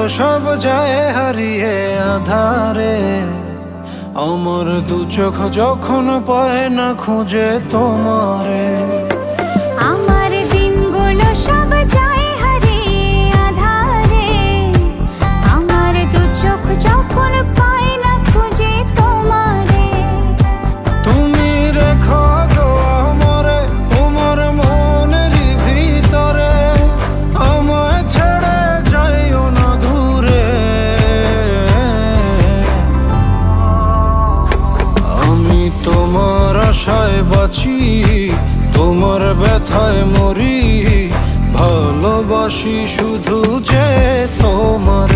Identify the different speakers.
Speaker 1: সব যায় হারিয়ে আধারে। আমার দু চোখ যখন পায় না খুঁজে তোমারে।
Speaker 2: আমার দিনগুলো সব যায় হারিয়ে আঁধারে। আমার দু চোখ যখন পায় না খুঁজে তোমারে।
Speaker 1: তুমি রেখো গো আমারে তোমার মনেরই ভিতরে, আমায় ছেড়ে যাইও না দূরে। আমি তোমার আশায় বাঁচি, তোমার ব্যথায় মরি, ভালোবাসি শুধু যে তোমার।